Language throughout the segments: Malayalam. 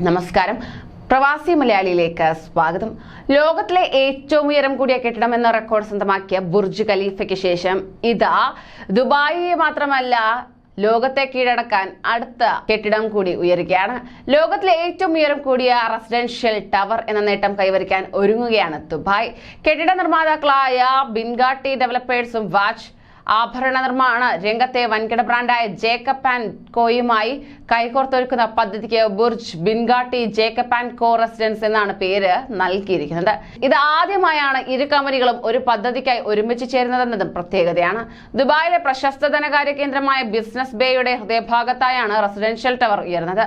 നമസ്കാരം. പ്രവാസി മലയാളിയിലേക്ക് സ്വാഗതം. ലോകത്തിലെ ഏറ്റവും ഉയരം കൂടിയ കെട്ടിടം എന്ന റെക്കോർഡ് സ്വന്തമാക്കിയ ബുർജ് ഖലീഫയ്ക്ക് ശേഷം ഇതാ ദുബായിയെ മാത്രമല്ല ലോകത്തെ കീഴടക്കാൻ അടുത്ത കെട്ടിടം കൂടി ഉയരുകയാണ്. ലോകത്തിലെ ഏറ്റവും ഉയരം കൂടിയ റെസിഡൻഷ്യൽ ടവർ എന്ന നേട്ടം കൈവരിക്കാൻ ഒരുങ്ങുകയാണ് ദുബായ്. കെട്ടിട നിർമ്മാതാക്കളായ ബിൻഗാട്ടി ഡെവലപ്പേഴ്സും വാച്ച് ആഭരണ നിർമ്മാണ രംഗത്തെ വൻകിട ബ്രാൻഡായ ജേക്കബ് ആൻഡ് കോയുമായി കൈകോർത്തൊരുക്കുന്ന പദ്ധതിക്ക് Burj Binghatti Jacob and Co residence എന്നാണ് പേര് നൽകിയിരിക്കുന്നത്. ഇത് ആദ്യമായാണ് ഇരു കമ്പനികളും ഒരു പദ്ധതിക്കായി ഒരുമിച്ച് ചേരുന്നതെന്നതും പ്രത്യേകതയാണ്. ദുബായിലെ പ്രശസ്ത ധനകാര്യ കേന്ദ്രമായ ബിസിനസ് ബേയുടെ ഹൃദയഭാഗത്തായാണ് റെസിഡൻഷ്യൽ ടവർ ഉയർന്നത്.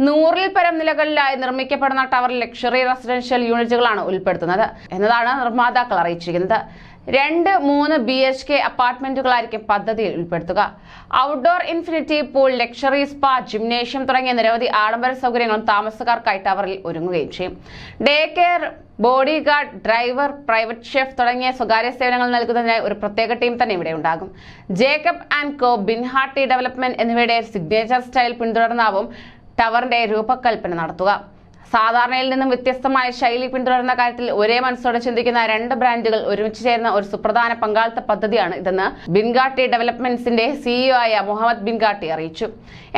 100-ൽ പരം നിലകളിലായി നിർമ്മിക്കപ്പെടുന്ന ടവറിൽ ലക്ഷറി റെസിഡൻഷ്യൽ യൂണിറ്റുകളാണ് ഉൾപ്പെടുത്തുന്നത് എന്നതാണ് നിർമ്മാതാക്കൾ അറിയിച്ചിരിക്കുന്നത്. 2-3 BHK അപ്പാർട്ട്മെന്റുകളായിരിക്കും പദ്ധതിയിൽ ഉൾപ്പെടുത്തുക. Outdoor infinity pool, luxury spa, gymnasium തുടങ്ങിയ നിരവധി ആഡംബര സൗകര്യങ്ങളും താമസക്കാർക്കായി ടവറിൽ ഒരുങ്ങുകയും ചെയ്യും. Day care, body guard, driver, private chef തുടങ്ങിയ സ്വകാര്യ സേവനങ്ങൾ നൽകുന്നതിനായി ഒരു പ്രത്യേക ടീം തന്നെ ഇവിടെ ഉണ്ടാകും. ജേക്കബ് ആൻഡ് കോ, ബിൻഗാട്ടി ഡെവലപ്മെന്റ് എന്നിവയുടെ സിഗ്നേച്ചർ സ്റ്റൈൽ പിന്തുടർന്നാവും ടവറിന്റെ രൂപകൽപ്പന നടത്തുക. സാധാരണയിൽ നിന്നും വ്യത്യസ്തമായ ശൈലി പിന്തുടരുന്ന കാര്യത്തിൽ ഒരേ മനസ്സോടെ ചിന്തിക്കുന്ന 2 ബ്രാൻഡുകൾ ഒരുമിച്ച് ചേരുന്ന ഒരു സുപ്രധാന പങ്കാളിത്ത പദ്ധതിയാണ് ഇതെന്ന് ബിൻഗാട്ടി ഡെവലപ്മെന്റ്സിന്റെ CEO ആയ മുഹമ്മദ് ബിൻഗാട്ടി അറിയിച്ചു.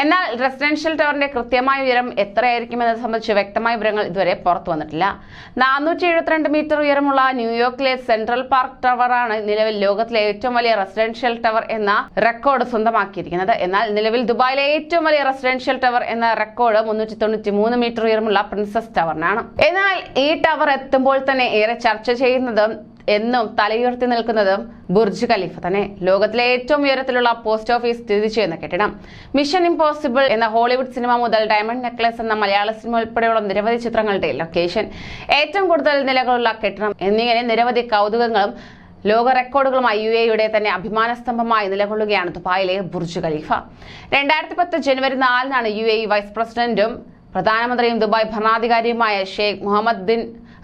എന്നാൽ റെസിഡൻഷ്യൽ ടവറിന്റെ കൃത്യമായ ഉയരം എത്രയായിരിക്കുമെന്നത് സംബന്ധിച്ച് വ്യക്തമായ വിവരങ്ങൾ ഇതുവരെ പുറത്തു വന്നിട്ടില്ല. 472 മീറ്റർ ഉയരമുള്ള ന്യൂയോർക്കിലെ സെൻട്രൽ പാർക്ക് ടവറാണ് നിലവിൽ ലോകത്തിലെ ഏറ്റവും വലിയ റെസിഡൻഷ്യൽ ടവർ എന്ന റെക്കോർഡ് സ്വന്തമാക്കിയിരിക്കുന്നത്. എന്നാൽ നിലവിൽ ദുബായിലെ ഏറ്റവും വലിയ റെസിഡൻഷ്യൽ ടവർ എന്ന റെക്കോർഡ് 393 മീറ്റർ ഉയരമുള്ള പ്രിൻസസ് ടവറിനാണ്. എന്നാൽ ഈ ടവർ എത്തുമ്പോൾ തന്നെ ഏറെ ചർച്ച ചെയ്യുന്നതും എന്നും തലയുയർത്തി നിൽക്കുന്നതും ബുർജ് ഖലീഫ തന്നെ. ലോകത്തിലെ ഏറ്റവും ഉയരത്തിലുള്ള പോസ്റ്റ് ഓഫീസ് സ്ഥിതി ചെയ്യുന്ന കെട്ടിടം, മിഷൻ ഇംപോസിബിൾ എന്ന ഹോളിവുഡ് സിനിമ മുതൽ ഡയമണ്ട് നെക്ലസ് എന്ന മലയാള സിനിമ ഉൾപ്പെടെയുള്ള നിരവധി ചിത്രങ്ങളുടെ ലൊക്കേഷൻ, ഏറ്റവും കൂടുതൽ നിലകളുള്ള കെട്ടിടം എന്നിങ്ങനെ നിരവധി കൗതുകങ്ങളും ലോക റെക്കോർഡുകളുമായി UAE-യുടെ തന്നെ അഭിമാന സ്തംഭമായി നിലകൊള്ളുകയാണ് ദുബായിലെ ബുർജ് ഖലീഫ. 2010 ജനുവരി 4-നാണ് UAE വൈസ് പ്രസിഡന്റും പ്രധാനമന്ത്രിയും ദുബായ് ഭരണാധികാരിയുമായ Sheikh Mohammed bin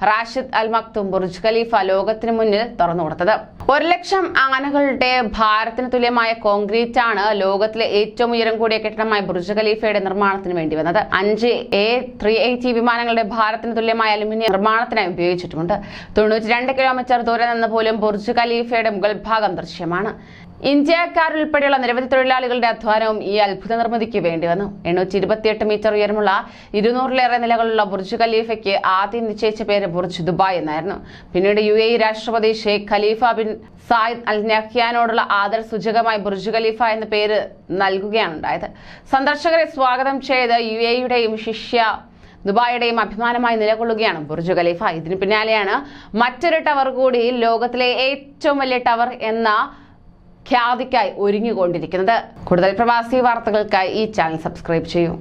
Rashid Al Maktoum Burj Khalifa ലോകത്തിന് മുന്നിൽ തുറന്നുകൊടുത്തത്. 1,00,000 ആനകളുടെ ഭാരത്തിന് തുല്യമായ കോൺക്രീറ്റ് ആണ് ലോകത്തിലെ ഏറ്റവും ഉയരം കൂടിയ കെട്ടിടമായ ബുർജ് ഖലീഫയുടെ നിർമ്മാണത്തിന് വേണ്ടി വന്നത്. 5 A380 വിമാനങ്ങളുടെ ഭാരത്തിന് തുല്യമായ അലുമിനിയം നിർമ്മാണത്തിനായി ഉപയോഗിച്ചിട്ടുമുണ്ട്. 92 കിലോമീറ്റർ ദൂരെ നിന്ന് പോലും ബുർജ് ഖലീഫയുടെ മുകൾ ഭാഗം ദൃശ്യമാണ്. ഇന്ത്യക്കാരുൾപ്പെടെയുള്ള നിരവധി തൊഴിലാളികളുടെ അധ്വാനവും ഈ അത്ഭുത നിർമ്മിതിക്ക് വേണ്ടി വന്നു. 828 മീറ്റർ ഉയരമുള്ള 200-ലേറെ നിലകളുള്ള ബുർജ് ഖലീഫയ്ക്ക് ആദ്യം നിശ്ചയിച്ച പേര് ബുർജ് ദുബായ് എന്നായിരുന്നു. പിന്നീട് UAE രാഷ്ട്രപതി Sheikh Khalifa bin Zayed Al നഹ്യാനോടുള്ള ആദര സൂചകമായി ബുർജ് ഖലീഫ എന്ന പേര് നൽകുകയാണ് ഉണ്ടായത്. സന്ദർശകരെ സ്വാഗതം ചെയ്ത് UAE-യുടെയും ശിഷ്യ ദുബായിയുടെയും അഭിമാനമായി നിലകൊള്ളുകയാണ് ബുർജ് ഖലീഫ. ഇതിന് പിന്നാലെയാണ് മറ്റൊരു ടവർ കൂടി ലോകത്തിലെ ഏറ്റവും വലിയ ടവർ എന്ന ഖ്യാതിക്കായി ഒരുങ്ങിക്കൊണ്ടിരിക്കുന്നത്. കൂടുതൽ പ്രവാസി വാർത്തകൾക്കായി ഈ ചാനൽ സബ്സ്ക്രൈബ് ചെയ്യൂ.